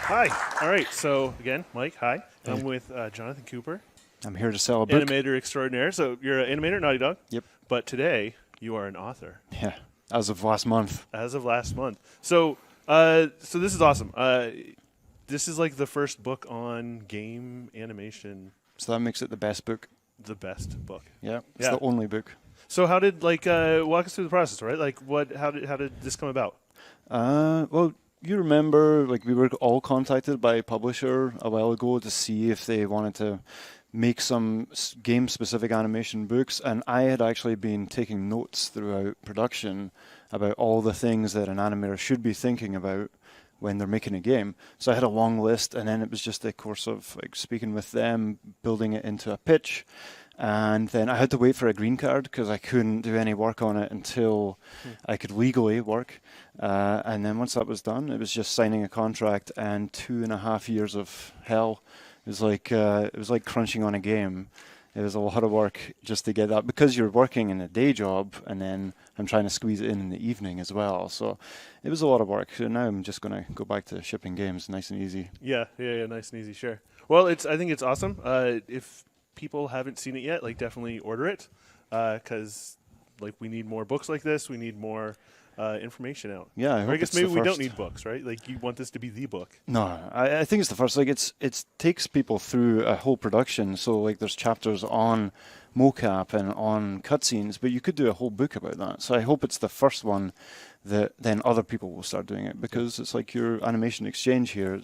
Hi. All right. So again, Mike. Hi. I'm with Jonathan Cooper, I'm here to sell a book. animator extraordinaire. So you're an animator, Naughty Dog. Yep. But today you are an author, Yeah. As of last month. as of last month. So, so this is awesome. This is like the first book on game animation, So that makes it the best book. the best book. Yeah. It's Yeah. the only book. So how did walk us through the process, right? Like what? How did this come about? Well, you remember, like, we were all contacted by a publisher a while ago to see if they wanted to make some game-specific animation books, and I had actually been taking notes throughout production about all the things that an animator should be thinking about when they're making a game. So I had a long list, and then it was just a course of like speaking with them, building it into a pitch, and then I had to wait for a green card because I couldn't do any work on it until I could legally work. And then once that was done, it was just signing a contract and 2.5 years of hell. It was like crunching on a game. It was a lot of work just to get that because you're working in a day job, and then I'm trying to squeeze it in the evening as well. So it was a lot of work. So now I'm just going to go back to shipping games, nice and easy. Yeah. Nice and easy. Sure. Well, I think it's awesome. If people haven't seen it yet, like definitely order it, because like we need more books like this. We need more information out. Yeah, I Or I hope guess it's maybe the we don't first. need books, right? Like you want this to be the book. No, I think it's the first. Like it takes people through a whole production. So like there's chapters on mocap and on cutscenes, but you could do a whole book about that. So I hope it's the first one that then other people will start doing it, because it's like your animation exchange here.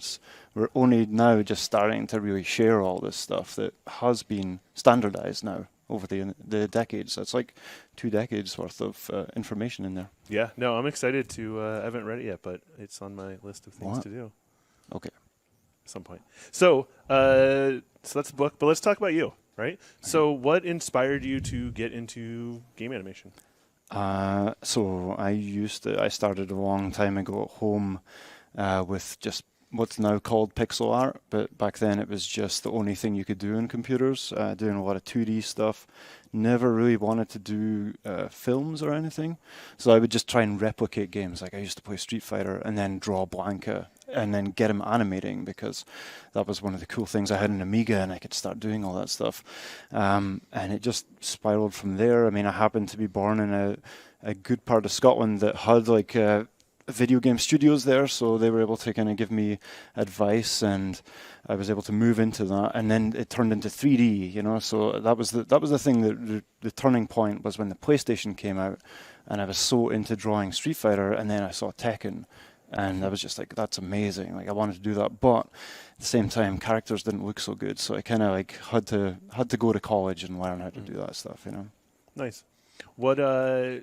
We're only now just starting to really share all this stuff that has been standardized now over the decades. That's like 2 decades worth of information in there. Yeah. No, I'm excited to. I haven't read it yet, but it's on my list of things What? to do Okay. at some point. So that's the book. But let's talk about you, right? So what inspired you to get into game animation? So I started a long time ago at home with just what's now called pixel art, but back then it was just the only thing you could do in computers, doing a lot of 2D stuff. Never really wanted to do films or anything, so I would just try and replicate games. Like I used to play Street Fighter and then draw Blanca and then get him animating, because that was one of the cool things. I had an Amiga and I could start doing all that stuff. And it just spiraled from there. I mean, I happened to be born in a good part of Scotland that had like video game studios there, so they were able to kind of give me advice, and I was able to move into that. And then it turned into 3D, you know. So that was the thing that the turning point was when the PlayStation came out, and I was so into drawing Street Fighter, and then I saw Tekken. And I was just like, that's amazing. Like I wanted to do that, but at the same time, characters didn't look so good. So I kind of like had to go to college and learn how to do that stuff, you know. Nice. What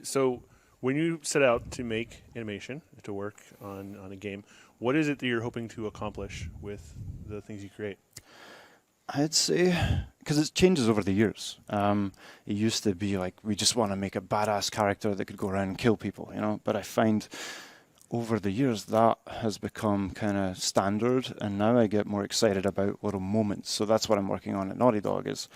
so when you set out to make animation, to work on a game, what is it that you're hoping to accomplish with the things you create? I'd say, because it changes over the years. It used to be like, we just want to make a badass character that could go around and kill people, you know. But I find over the years that has become kind of standard, and now I get more excited about little moments. So that's what I'm working on at Naughty Dog, is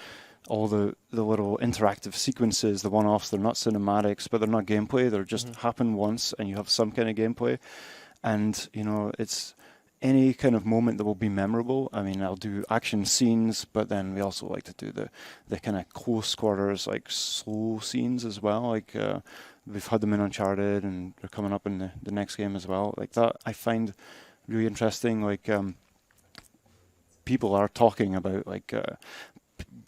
all the little interactive sequences, the one-offs. They're not cinematics, but they're not gameplay. They're just happen once, and you have some kind of gameplay. And, you know, it's any kind of moment that will be memorable. I mean, I'll do action scenes, but then we also like to do the kind of close quarters, like slow scenes as well. Like we've had them in Uncharted, and they're coming up in the next game as well. Like that, I find really interesting. Like people are talking about like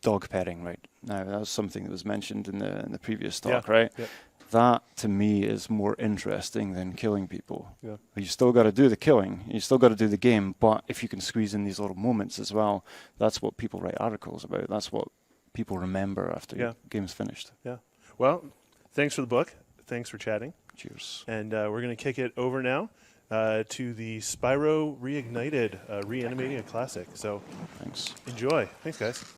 dog petting right now. That was something that was mentioned in the previous talk, right? Yeah. That to me is more interesting than killing people. Yeah. You still got to do the killing, you still got to do the game, but if you can squeeze in these little moments as well, that's what people write articles about. That's what people remember after your game's finished. Yeah. Well, thanks for the book. Thanks for chatting. Cheers. And we're going to kick it over now to the Spyro Reignited, reanimating a classic. So Thanks. enjoy. Thanks, guys.